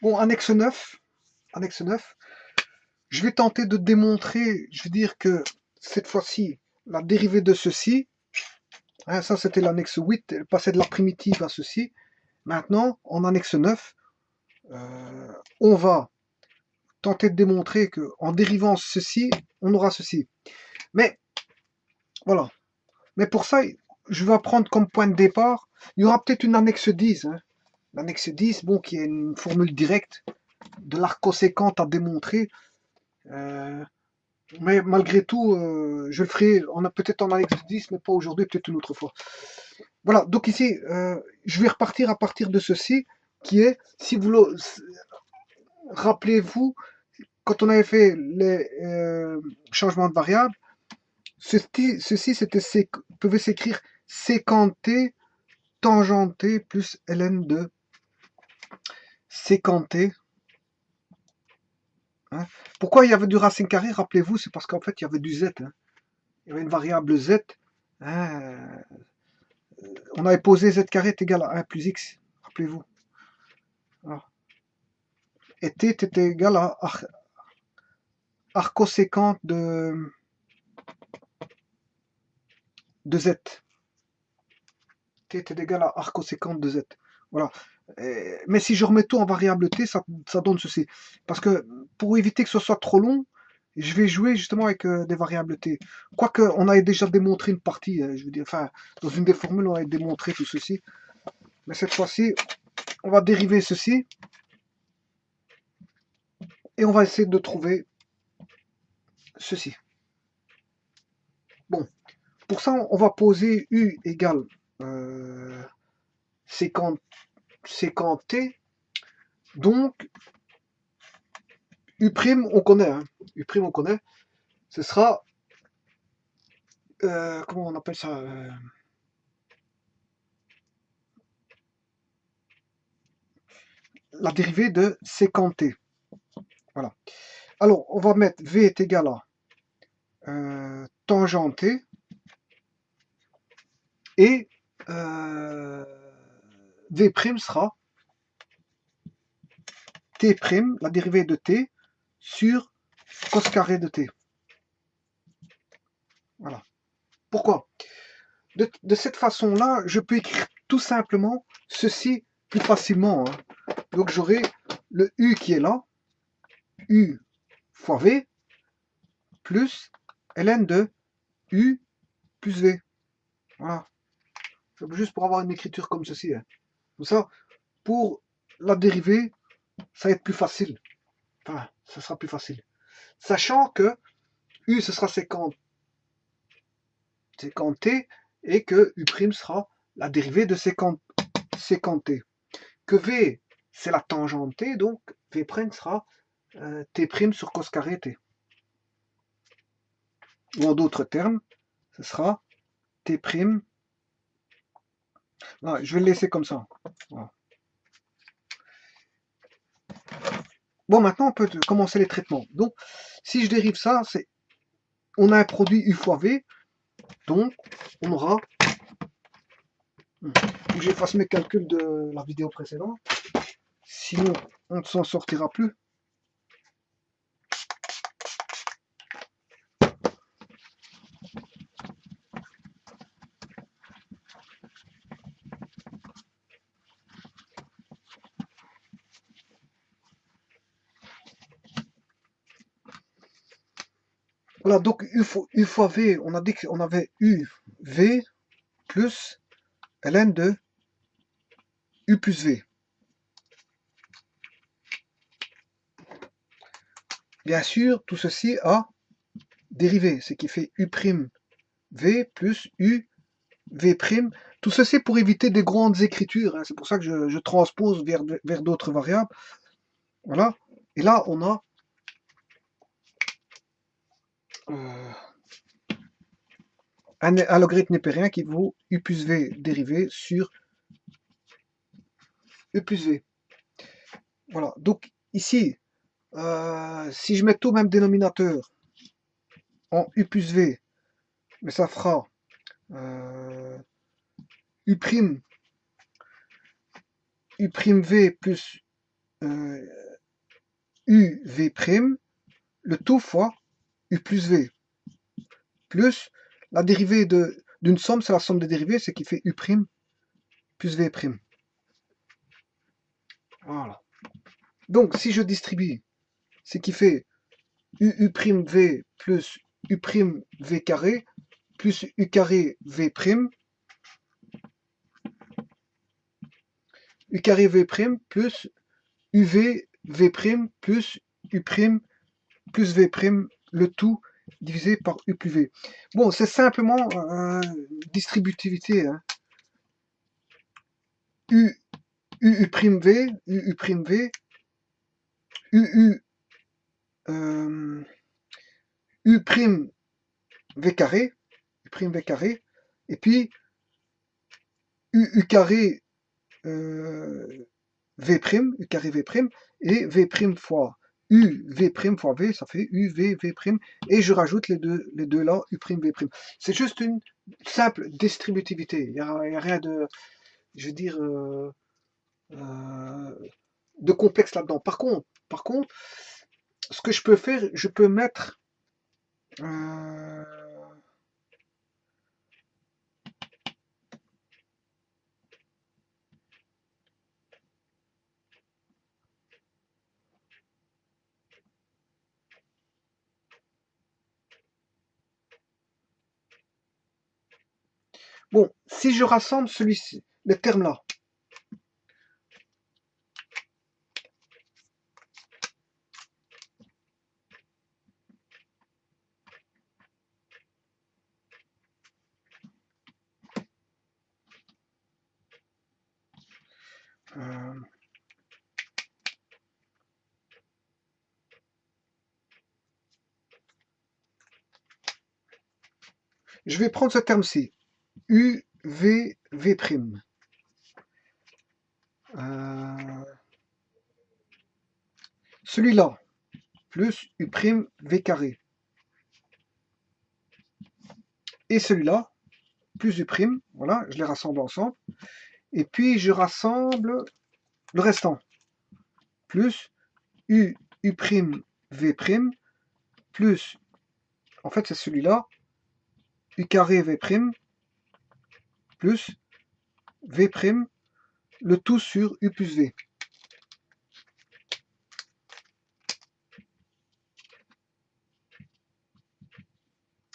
Bon, annexe 9, je vais tenter de démontrer, je veux dire que cette fois-ci, la dérivée de ceci, hein, ça c'était l'annexe 8, elle passait de la primitive à ceci. Maintenant, en annexe 9, on va tenter de démontrer que en dérivant ceci, on aura ceci. Mais voilà. Mais pour ça, je vais prendre comme point de départ, il y aura peut-être une annexe 10. Hein. L'annexe 10, bon, qui est une formule directe de l'arc coséquente à démontrer. Euh, mais malgré tout, je le ferai, on a peut-être en annexe 10, mais pas aujourd'hui, peut-être une autre fois. Voilà, donc ici, je vais repartir à partir de ceci, qui est, si vous le rappelez-vous, quand on avait fait les changements de variables, ceci pouvait s'écrire séquenté tangenté plus ln de séquenté. Hein. Pourquoi il y avait du racine carré, rappelez-vous, c'est parce qu'en fait il y avait du z. Hein. Il y avait une variable z. Hein. On avait posé z carré est égal à 1 plus x, rappelez-vous. Voilà. Et t était égal à arcoséquente de z. T était égal à arcoséquente de z. Voilà. Mais si je remets tout en variable t, ça donne ceci. Parce que pour éviter que ce soit trop long, je vais jouer justement avec des variables t. Quoique on avait déjà démontré une partie, je veux dire, enfin, dans une des formules, on avait démontré tout ceci. Mais cette fois-ci, on va dériver ceci. Et on va essayer de trouver ceci. Bon, pour ça, on va poser u égale séquente t. Donc, u' on connaît, hein. U' on connaît. Ce sera, comment on appelle ça la dérivée de séquente t. Voilà. Alors, on va mettre v est égal à tangent t et v' sera t', la dérivée de t, sur cos carré de t. Voilà. Pourquoi de cette façon-là, je peux écrire tout simplement ceci plus facilement. Hein. Donc j'aurai le u qui est là, u fois v, plus ln de u plus v. Voilà. Juste pour avoir une écriture comme ceci. Hein. Tout ça, pour la dérivée, ça va être plus facile. Enfin, ça sera plus facile. Sachant que u, ce sera séquent t, et que u' sera la dérivée de séquent t. Que v, c'est la tangente t, donc v' sera t' sur cos carré t. Ou en d'autres termes, ce sera t'. Voilà, je vais le laisser comme ça. Voilà. Bon, maintenant, on peut commencer les traitements. Donc, si je dérive ça, on a un produit u fois v, donc on aura... J'efface mes calculs de la vidéo précédente, sinon on ne s'en sortira plus. Voilà, donc u fois v, on a dit qu'on avait u v plus ln de u plus v. Bien sûr, tout ceci a dérivé, ce qui fait u' v plus u v'. Tout ceci pour éviter des grandes écritures. Hein. C'est pour ça que je transpose vers d'autres variables. Voilà. Et là, on a un logarithme népérien qui vaut u plus v dérivé sur u plus v. Voilà. Donc ici, si je mets tout au même dénominateur en u plus v, mais ça fera u' v plus UV', le tout fois U plus V, plus la dérivée d'une somme, c'est la somme des dérivées, c'est qui fait U' plus V'. Voilà. Donc, si je distribue, c'est qui fait UV plus U'V carré plus U carré V', U carré V' plus UV V' plus U' plus V', le tout divisé par U plus V. Bon, c'est simplement distributivité. Hein. U, UV, UV, UU, U' V carré, U' V carré, et puis U carré V', U carré V', et V' fois UV' fois V, ça fait UVV', et je rajoute les deux là, U', V'. C'est juste une simple distributivité, il n'y a rien de, je veux dire, de complexe là-dedans. Par contre, ce que je peux faire, je peux mettre bon, si je rassemble celui-ci, les termes là, je vais prendre ce terme-ci, UVV'. Celui-là, plus U' V carré. Et celui-là, plus U', voilà, je les rassemble ensemble. Et puis je rassemble le restant, plus U' V', plus, en fait c'est celui-là, U carré V', plus V', le tout sur U plus V.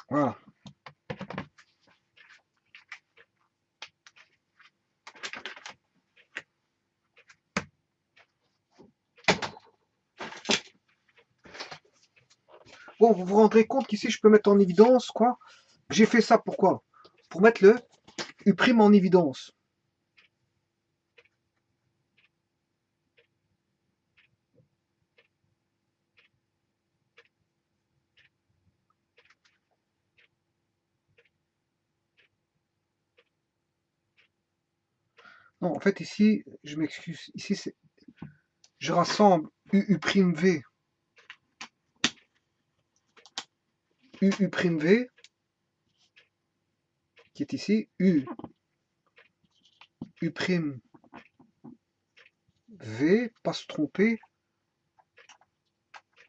Voilà. Bon, vous vous rendrez compte qu'ici, je peux mettre en évidence, quoi. J'ai fait ça pourquoi? Pour mettre le U' en évidence. Non, en fait, ici, je m'excuse. Ici, c'est je rassemble UV, UV, qui est ici, UV, pas se tromper,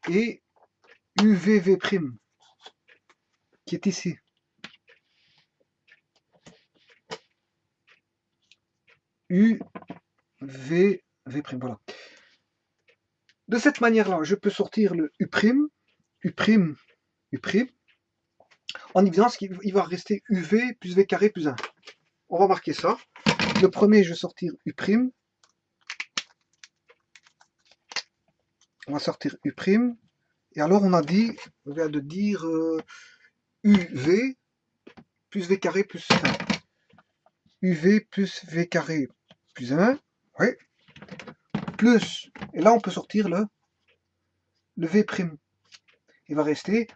et UVV', qui est ici. UVV', voilà. De cette manière-là, je peux sortir le U', U', U', en évidence qu'il va rester UV plus V carré plus 1. On va marquer ça. Le premier, je vais sortir U'. On va sortir U'. Et alors, on vient de dire UV plus V carré plus 1. UV plus V carré plus 1. Oui. Plus, et là, on peut sortir le V'. Il va rester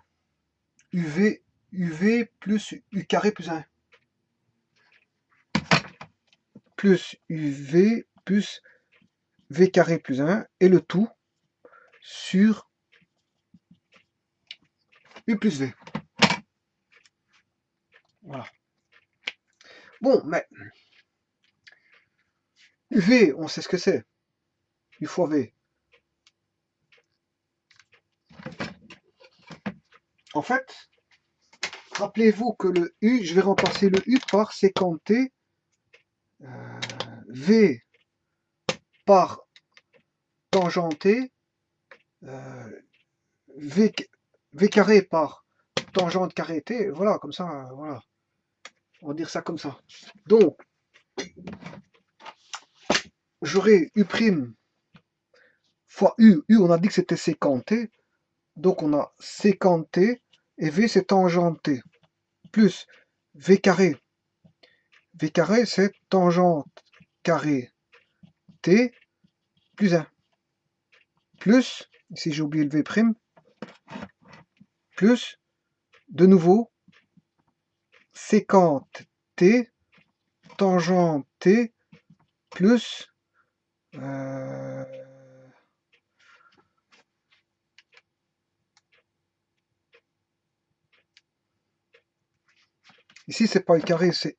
UV plus U carré plus 1. Plus UV plus V carré plus 1. Et le tout sur U plus V. Voilà. Bon, mais V, on sait ce que c'est. U fois V. En fait, rappelez-vous que le U, je vais remplacer le U par sécant T, V par tangent T, v, v carré par tangente carré T, voilà, comme ça, voilà. On va dire ça comme ça. Donc, j'aurai U' fois U. U, on a dit que c'était sécant T. Donc, on a sécant T et V, c'est tangente T. Plus V carré. V carré, c'est tangente carré T plus 1. Plus, ici j'ai oublié le V', plus, de nouveau, sécant T, tangente T, plus, ici c'est pas U carré, c'est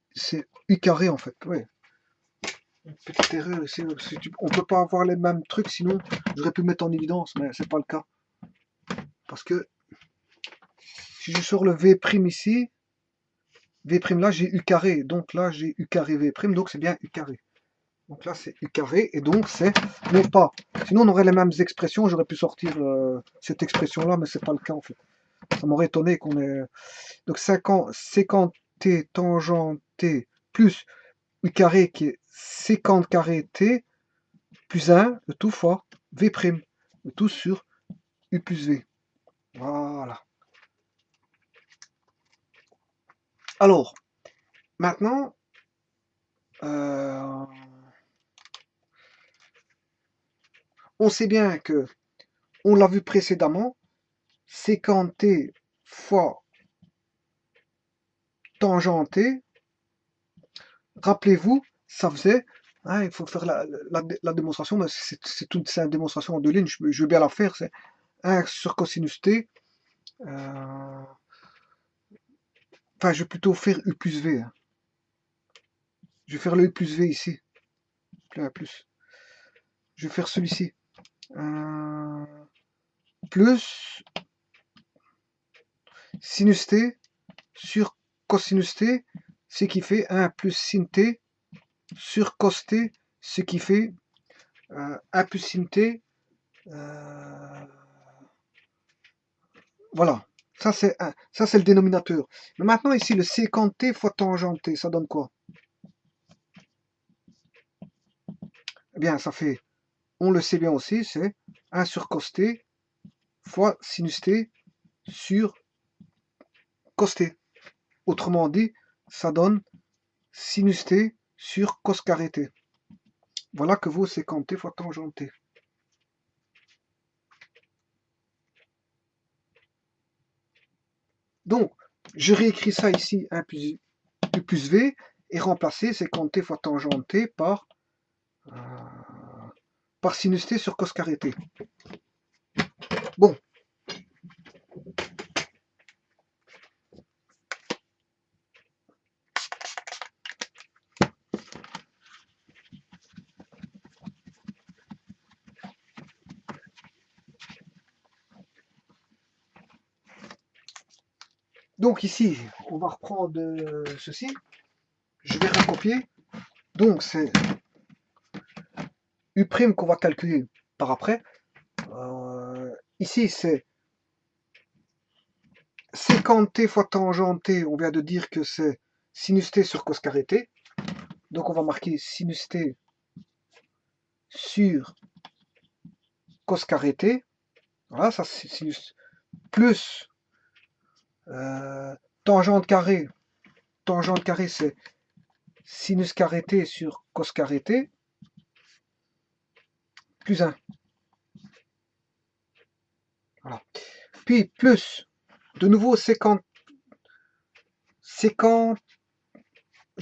U carré en fait, ouais. Une petite erreur ici, on peut pas avoir les mêmes trucs, sinon j'aurais pu mettre en évidence, mais c'est pas le cas. Parce que si je sors le V' ici, V' là j'ai U carré, donc là j'ai U carré V', donc c'est bien U carré. Donc là c'est U carré, et donc c'est non pas. Sinon on aurait les mêmes expressions, j'aurais pu sortir cette expression là, mais c'est pas le cas en fait. Ça m'aurait étonné qu'on ait. Donc sécant T tangent T plus U carré qui est sécant carré T plus 1, le tout fois V', le tout sur U plus V. Voilà. Alors, maintenant, on sait bien que, on l'a vu précédemment, sécant T fois tangent T, rappelez-vous, ça faisait, hein, il faut faire la démonstration, mais c'est une démonstration en deux lignes, je veux bien la faire, c'est 1 sur cosinus T, enfin je vais plutôt faire U plus V, hein. Je vais faire le U plus V ici, plus, je vais faire celui-ci, plus sinus T sur cosinus T, ce qui fait 1 plus sin T sur cos T, ce qui fait 1 plus sin T, voilà, ça c'est le dénominateur. Mais maintenant ici, le sécant T fois tangent T, ça donne quoi? Eh bien, ça fait, on le sait bien aussi, c'est 1 sur cos T fois sinus T sur cos T. Autrement dit, ça donne sinus T sur cos carré T. Voilà que vaut sécant T fois tangent T. Donc, je réécris ça ici, 1 plus U plus V, et remplacer sécant T fois tangent T par sinus T sur cos carré T. Bon. Donc ici, on va reprendre ceci. Je vais recopier. Donc c'est U' qu'on va calculer par après. Ici c'est sécant T fois tangent T. On vient de dire que c'est sinus T sur cos carré T. Donc on va marquer sinus T sur cos carré T. Voilà, ça c'est sinus plus tangente carré. Tangente carré c'est sinus carré T sur cos carré T plus 1. Voilà. Puis plus, de nouveau sécant, je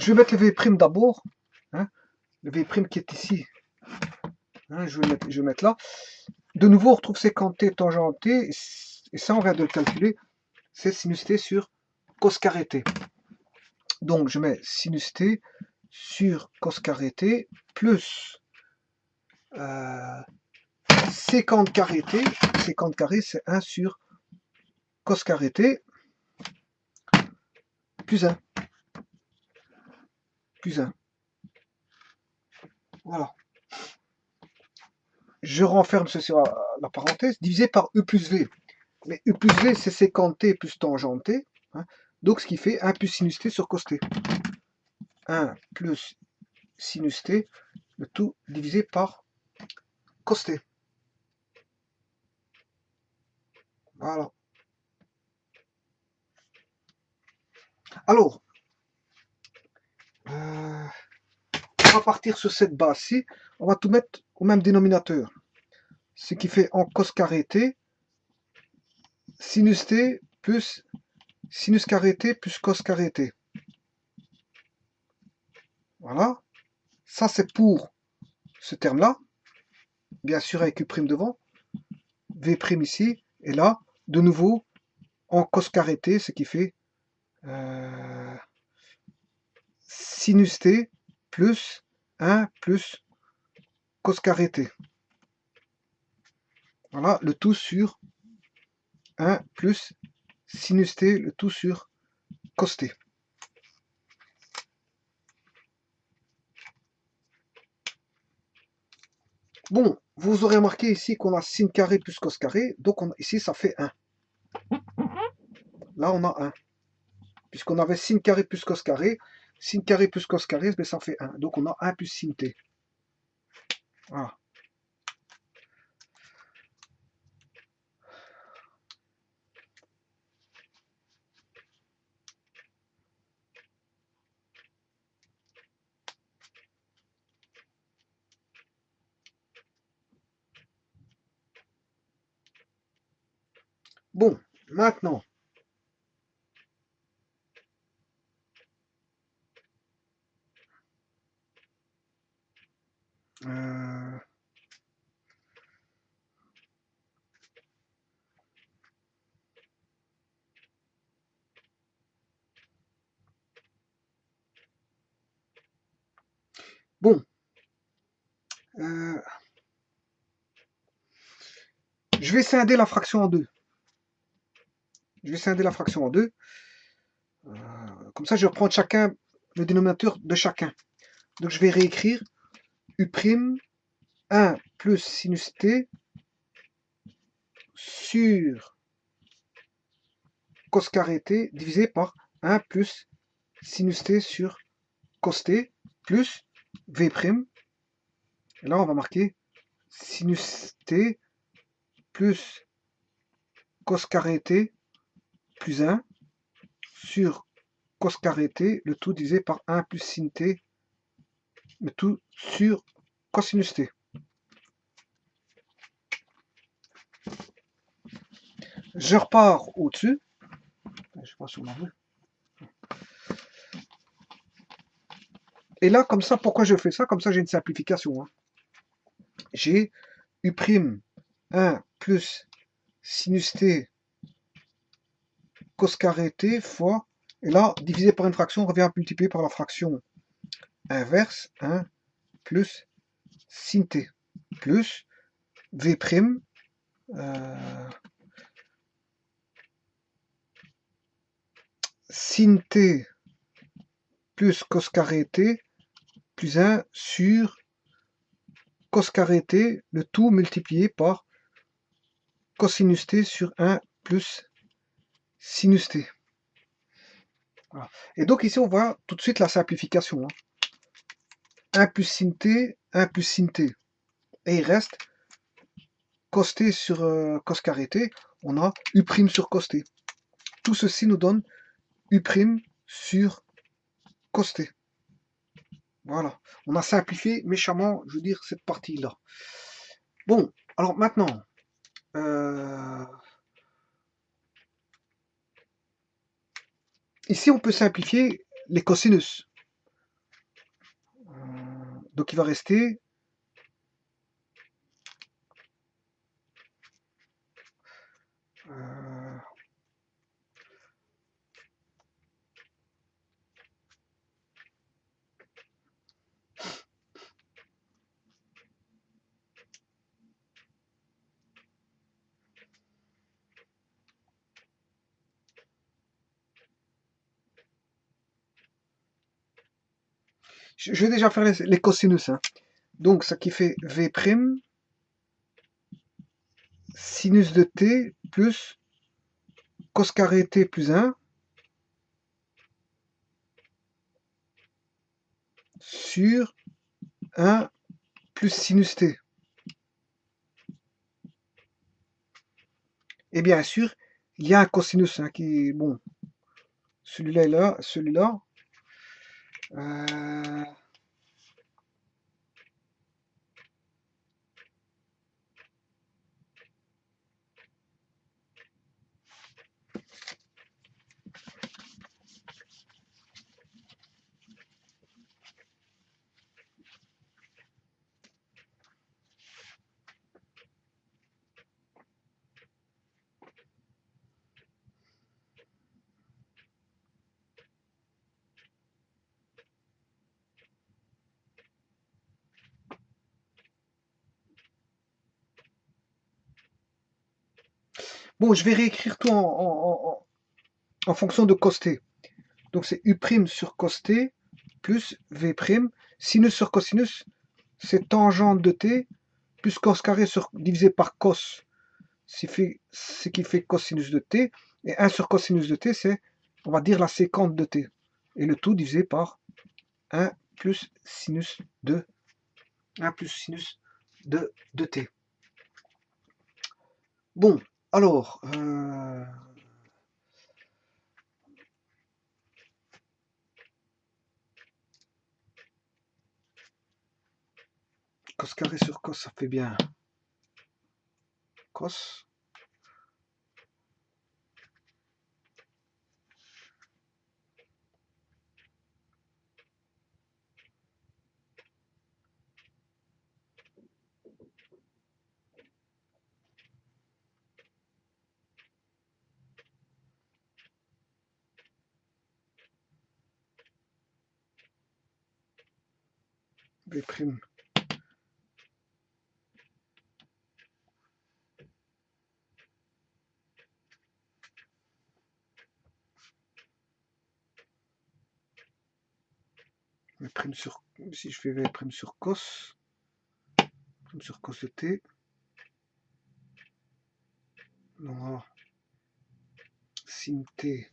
vais mettre le V' d'abord, hein, le V' qui est ici, hein, je vais mettre là. De nouveau, on retrouve sécant T tangent T, et ça on vient de le calculer, c'est sinus T sur cos carré T. Donc je mets sinus T sur cos carré T plus sécant carré T, sécant carré c'est 1 sur cos carré t plus 1. Plus 1. Voilà. Je renferme ceci à la parenthèse, divisé par U plus V. Mais U plus V, c'est sécant t plus tangente t. Hein. Donc, ce qui fait 1 plus sinus t sur cos t. 1 plus sinus t, le tout divisé par cos t. Voilà. Alors, on va partir sur cette base-ci. On va tout mettre au même dénominateur. Ce qui fait en cos carré t, sinus t plus sinus carré t plus cos carré t. Voilà. Ça, c'est pour ce terme-là. Bien sûr, avec U' devant. V' ici. Et là, de nouveau, en cos carré t, ce qui fait sinus t plus 1 plus cos carré t. Voilà, le tout sur 1 plus sinus t, le tout sur cos t. Bon, vous aurez remarqué ici qu'on a sin carré plus cos carré, donc ici ça fait 1. Là on a 1. Puisqu'on avait sin carré plus cos carré plus cos carré, mais ça fait 1. Donc on a 1 plus sin t. Voilà. Bon, maintenant, euh, bon, je vais scinder la fraction en deux. Je vais scinder la fraction en deux. Comme ça, je vais reprendre chacun le dénominateur de chacun. Donc, je vais réécrire U' 1 plus sinus t sur cos carré t divisé par 1 plus sinus t sur cos t plus V'. Et là, on va marquer sinus t plus cos carré t plus 1 sur cos carré t, le tout divisé par 1 plus sin t, le tout sur cosinus t. Je repars au-dessus. Je passe sur ma rue. Et là, comme ça, pourquoi je fais ça? Comme ça, j'ai une simplification. Hein. J'ai U' 1 plus sinus t cos carré t fois, et là, divisé par une fraction, on revient à multiplier par la fraction inverse, 1 plus sin t, plus V', sin t plus cos carré t, plus 1 sur cos carré t, le tout multiplié par cosinus t sur 1 plus sinus t. Voilà. Et donc ici, on voit tout de suite la simplification. Hein. 1 plus sin t, 1 plus sin t. Et il reste cos t sur cos carré t. On a U' sur cos t. Tout ceci nous donne U' sur cos t. Voilà. On a simplifié méchamment, je veux dire, cette partie-là. Bon, alors maintenant, ici on peut simplifier les cosinus. Donc il va rester Je vais déjà faire les cosinus. Hein. Donc, ça qui fait V', sinus de t plus cos carré t plus 1 sur 1 plus sinus t. Et bien sûr, il y a un cosinus hein, qui est bon. Celui-là est là, celui-là. Bon, je vais réécrire tout en fonction de cos t. Donc c'est U' sur cos t plus V'. Sinus sur cosinus, c'est tangente de t plus cos carré divisé par cos, ce qui fait cosinus de t. Et 1 sur cosinus de t, c'est, on va dire, la séquente de t. Et le tout divisé par 1 plus sinus de 1 plus sinus de t. Bon, alors, cos carré sur cos, ça fait bien cos. V'. V' sur, si je fais V' sur cos de t, non, sin t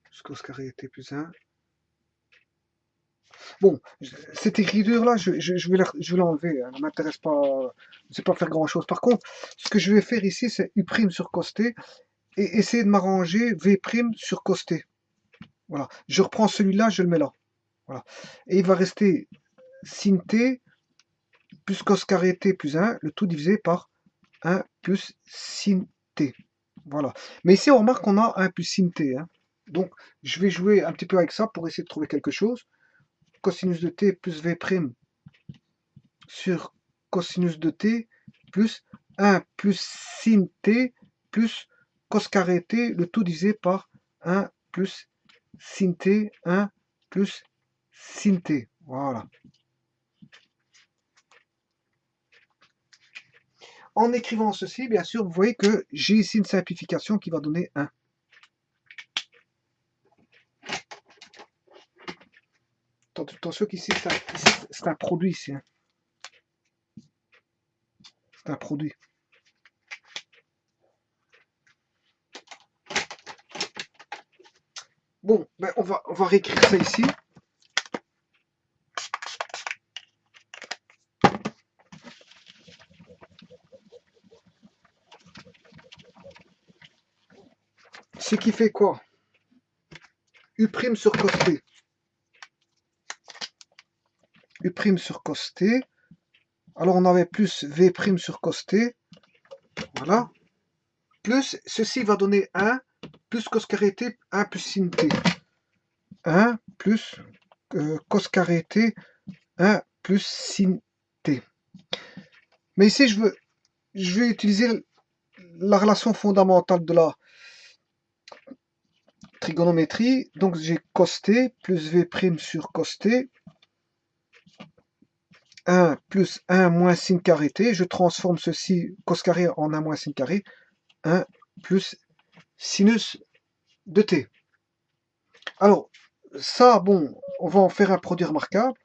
plus cos carré t plus 1. Bon, cette écriture-là, je vais l'enlever, hein, elle ne m'intéresse pas, je ne sais pas faire grand-chose. Par contre, ce que je vais faire ici, c'est U' sur cos t, et essayer de m'arranger V' sur cos t. Voilà, je reprends celui-là, je le mets là. Voilà. Et il va rester sin t plus cos carré t plus 1, le tout divisé par 1 plus sin t. Voilà. Mais ici, on remarque qu'on a 1 plus sin t. Hein. Donc, je vais jouer un petit peu avec ça pour essayer de trouver quelque chose. Cosinus de t plus V' sur cosinus de t plus 1 plus sin t plus cos carré t, le tout divisé par 1 plus sin t, 1 plus sin t. Voilà. En écrivant ceci, bien sûr, vous voyez que j'ai ici une simplification qui va donner 1. Attention qu'ici, c'est un produit ici. Hein. C'est un produit. Bon, ben on va réécrire ça ici. Ce qui fait quoi? U' sur cos t. U' sur cos t. Alors on avait plus V' sur cos t. Voilà. Plus, ceci va donner 1, plus cos carré t, 1 plus sin t. 1 plus cos carré t, 1 plus sin t. Mais ici, je vais utiliser la relation fondamentale de la trigonométrie. Donc j'ai cos t plus V' sur cos t. 1 plus 1 moins sin carré t. Je transforme ceci, cos carré, en 1 moins sin carré. 1 plus sinus de t. Alors, ça, bon, on va en faire un produit remarquable.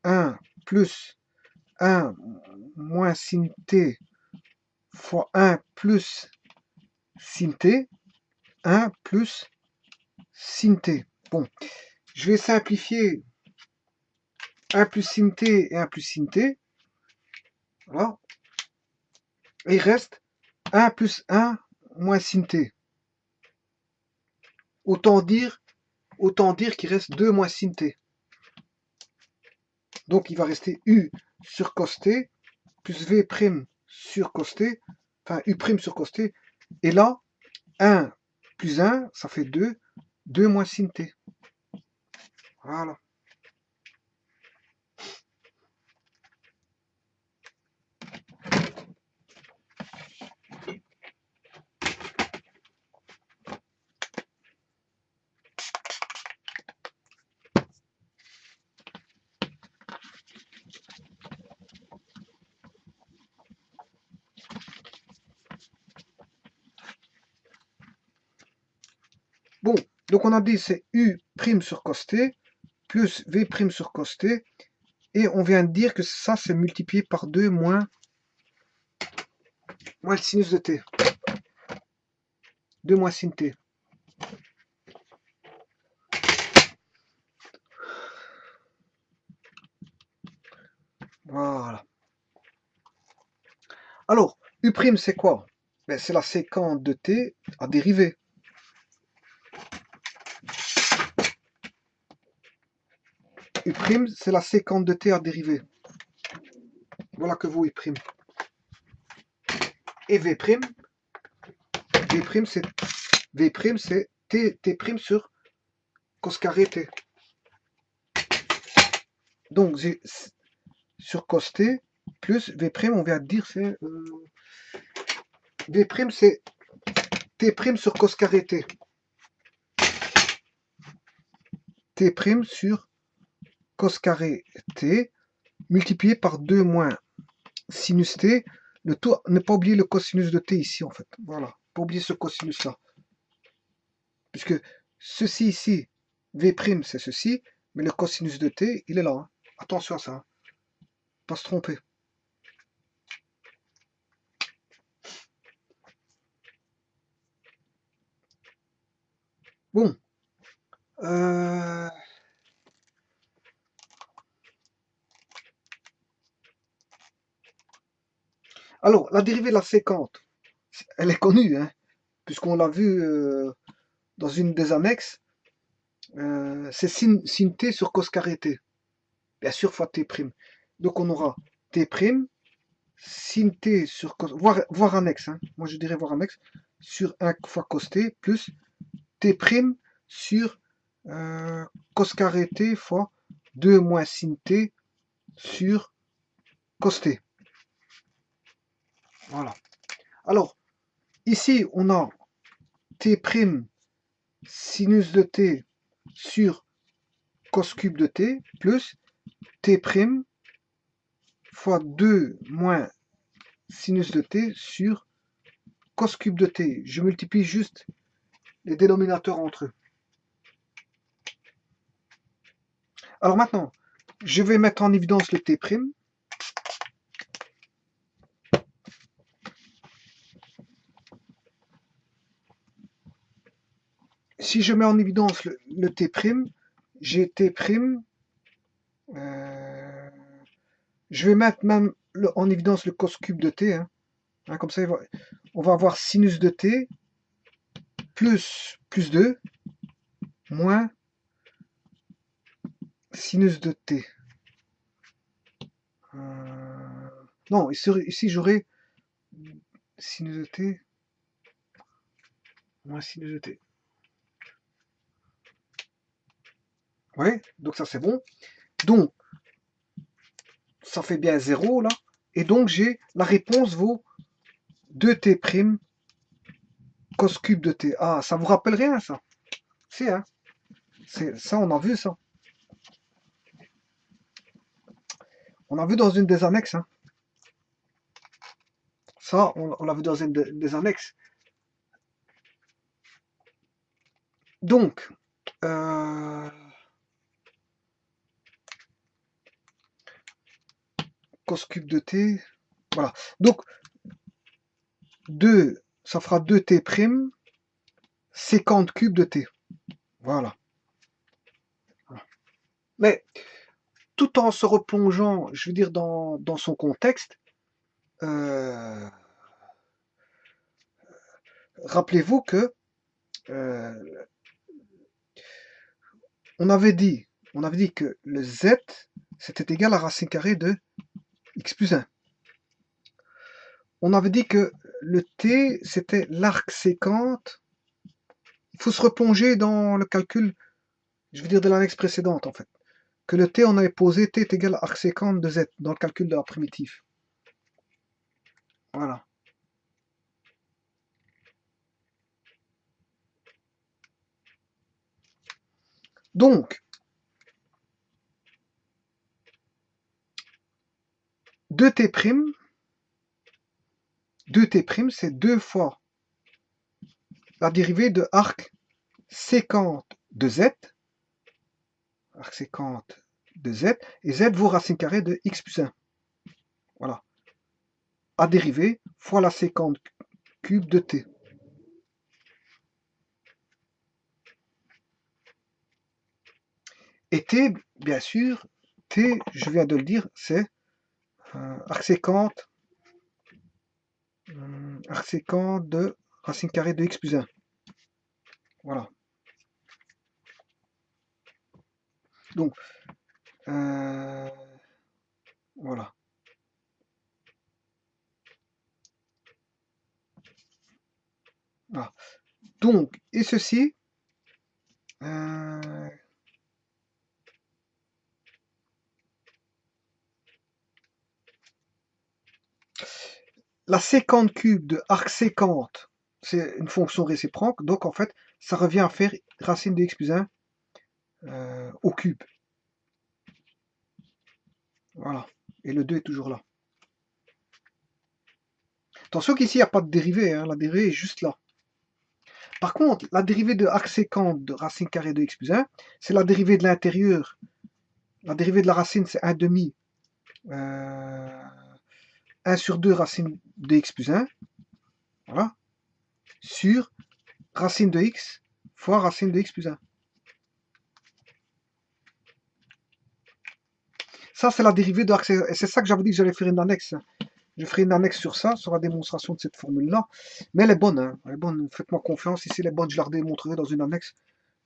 1 plus 1 moins sin t fois 1 plus sin t, 1 plus sin t. Bon, je vais simplifier 1 plus sin t et 1 plus sin t. Voilà. Et il reste 1 plus 1 moins sin t. Autant dire qu'il reste 2 moins sin t. Donc il va rester u sur cos t plus v' sur cos t, enfin u' sur cos t. Et là, 1 plus 1, ça fait 2, 2 moins sin t. Voilà. Bon, donc on a dit c'est u' sur cos t plus v' sur cos t. Et on vient de dire que ça c'est multiplié par 2 moins le sinus de t. 2 moins sin t. Voilà. Alors, u' c'est quoi? Ben, c'est la séquence de t à dériver. U', c'est la séquence de t à dériver. Voilà que vaut u'. Et v', c'est t' sur cos carré t. Donc, sur cos t plus v', on vient de dire, c'est v', c'est t' sur cos carré t. T' sur cos carré t multiplié par 2 moins sinus t. Le tout, ne pas oublier le cosinus de t ici en fait. Voilà, pas oublier ce cosinus là. Puisque ceci ici, v' c'est ceci, mais le cosinus de t, il est là. Hein. Attention à ça. Hein. Pas se tromper. Bon. Alors, la dérivée de la séquente, elle est connue, hein, puisqu'on l'a vu dans une des annexes. C'est sin t sur cos carré t. Bien sûr, fois t'. Donc on aura t', sin t sur cos, voire annexe, hein. Moi je dirais voir annexe, sur 1 fois cos t, plus t' sur cos carré t fois 2 moins sin t sur cos t. Voilà. Alors, ici, on a t' sinus de t sur cos cube de t, plus t' fois 2 moins sinus de t sur cos cube de t. Je multiplie juste les dénominateurs entre eux. Alors maintenant, je vais mettre en évidence le t'. Si je mets en évidence le t', j'ai t'. Je vais mettre même en évidence le cos cube de t. Hein. Hein, comme ça, on va avoir sinus de t plus 2 moins sinus de t. Non, ici j'aurai sinus de t moins sinus de t. Ouais, donc ça c'est bon. Donc, ça fait bien 0 là. Et donc j'ai la réponse vaut 2t' cos cube de t. Ah, ça vous rappelle rien ça? Si, hein? Ça, on a vu ça. On a vu dans une des annexes. Hein. Ça, on l'a vu dans une des annexes. Donc, cos cube de t, voilà. Donc, 2, ça fera 2t prime, sécante cube de t. Voilà. Mais, tout en se replongeant, je veux dire, dans son contexte, rappelez-vous que on avait dit que le z, c'était égal à racine carrée de x plus 1. On avait dit que le t, c'était l'arc sécante. Il faut se replonger dans le calcul, je veux dire, de l'annexe précédente, en fait. Que le t, on avait posé t est égal à arc sécante de z, dans le calcul de la primitive. Voilà. Donc, 2t', 2t', c'est 2 fois la dérivée de arc sécante de z, arc sécante de z, et z vaut racine carrée de x plus 1. Voilà. À dérivée fois la sécante cube de t. Et t, bien sûr, t, je viens de le dire, c'est arc sécante de racine carrée de x plus 1. Voilà. Donc, voilà. Voilà. Donc, et ceci, la sécante cube de arc sécante, c'est une fonction réciproque, donc en fait, ça revient à faire racine de x plus 1 au cube. Voilà. Et le 2 est toujours là. Attention qu'ici, il n'y a pas de dérivée, hein, la dérivée est juste là. Par contre, la dérivée de arc sécante de racine carrée de x plus 1, c'est la dérivée de l'intérieur. La dérivée de la racine, c'est 1 demi 1 sur 2 racine de x plus 1, voilà, sur racine de x fois racine de x plus 1. Ça, c'est la dérivée de arc sécante. Et c'est ça que j'avais dit que j'allais faire une annexe. Je ferai une annexe sur ça, sur la démonstration de cette formule-là. Mais elle est bonne, hein. Elle est bonne, faites-moi confiance. Ici, elle est bonne, je la redémontrerai dans une annexe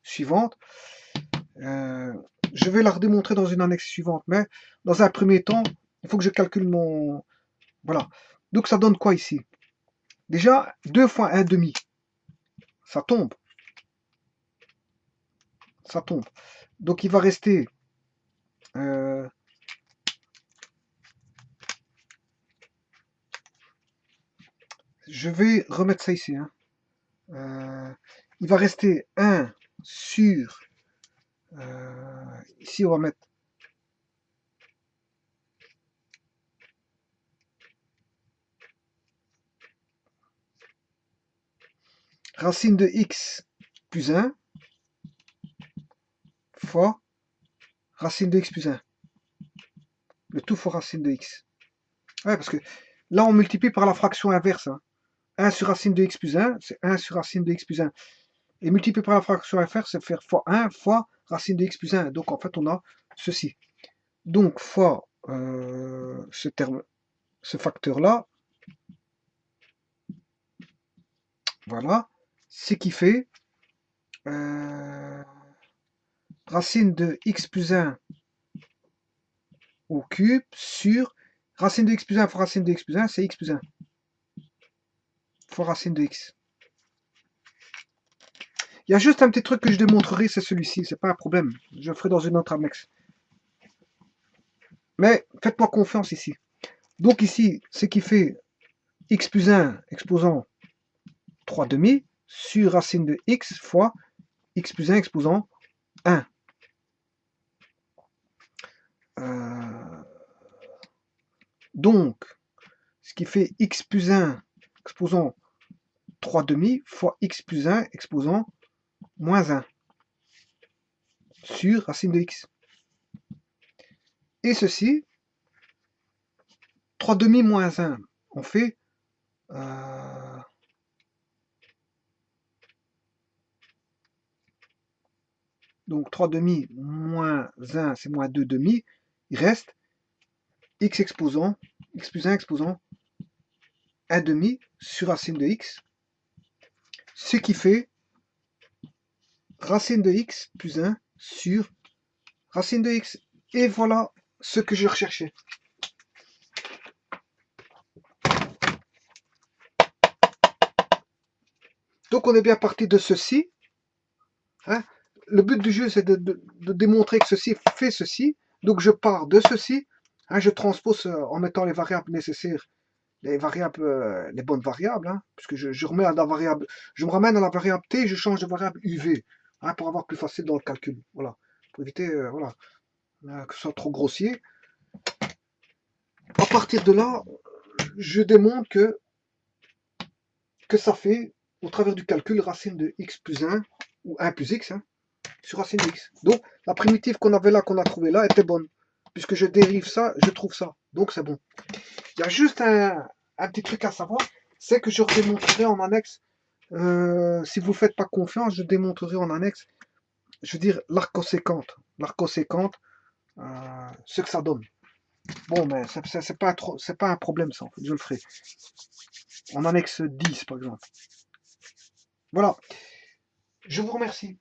suivante. Je vais la redémontrer dans une annexe suivante. Mais dans un premier temps, il faut que je calcule mon... Voilà. Donc, ça donne quoi ici? Déjà, 2 fois 1 demi. Ça tombe. Ça tombe. Donc, il va rester... je vais remettre ça ici. Hein. Il va rester 1 sur... ici, on va mettre... racine de x plus 1 fois racine de x plus 1. Le tout fois racine de x. Ouais, parce que là, on multiplie par la fraction inverse. Hein. 1 sur racine de x plus 1, c'est 1 sur racine de x plus 1. Et multiplier par la fraction inverse, c'est faire fois 1 fois racine de x plus 1. Donc, en fait, on a ceci. Donc, fois ce facteur-là. Voilà. Ce qui fait racine de x plus 1 au cube sur racine de x plus 1 fois racine de x plus 1, c'est x plus 1 fois racine de x. Il y a juste un petit truc que je démontrerai, c'est celui-ci, c'est pas un problème. Je le ferai dans une autre annexe. Mais faites-moi confiance ici. Donc ici, ce qui fait x plus 1 exposant 3 demi sur racine de x fois x plus 1 exposant 1. Donc, ce qui fait x plus 1 exposant 3 demi fois x plus 1 exposant moins 1 sur racine de x. Et ceci, 3 demi moins 1, on fait donc 3 demi moins 1, c'est moins 2 demi. Il reste x exposant, x plus 1 exposant 1 demi sur racine de x, ce qui fait racine de x plus 1 sur racine de x. Et voilà ce que je recherchais. Donc on est bien parti de ceci. Hein. Le but du jeu, c'est de démontrer que ceci fait ceci. Donc je pars de ceci. Hein, je transpose en mettant les variables nécessaires, les variables, les bonnes variables, hein, puisque je remets à la variable, je me ramène à la variable t, je change de variable uv, hein, pour avoir plus facile dans le calcul. Voilà, pour éviter, voilà, que ce soit trop grossier. À partir de là, je démontre que ça fait, au travers du calcul, racine de x plus 1, ou 1 plus x, hein, sur racine de x. Donc, la primitive qu'on avait là, qu'on a trouvée là, était bonne. Puisque je dérive ça, je trouve ça. Donc, c'est bon. Il y a juste un petit truc à savoir, c'est que je démontrerai en annexe, si vous ne faites pas confiance, je démontrerai en annexe, je veux dire, l'arc coséquente. L'arc coséquente, ce que ça donne. Bon, mais c'est pas un problème, ça, en fait, je le ferai. En annexe 10, par exemple. Voilà. Je vous remercie.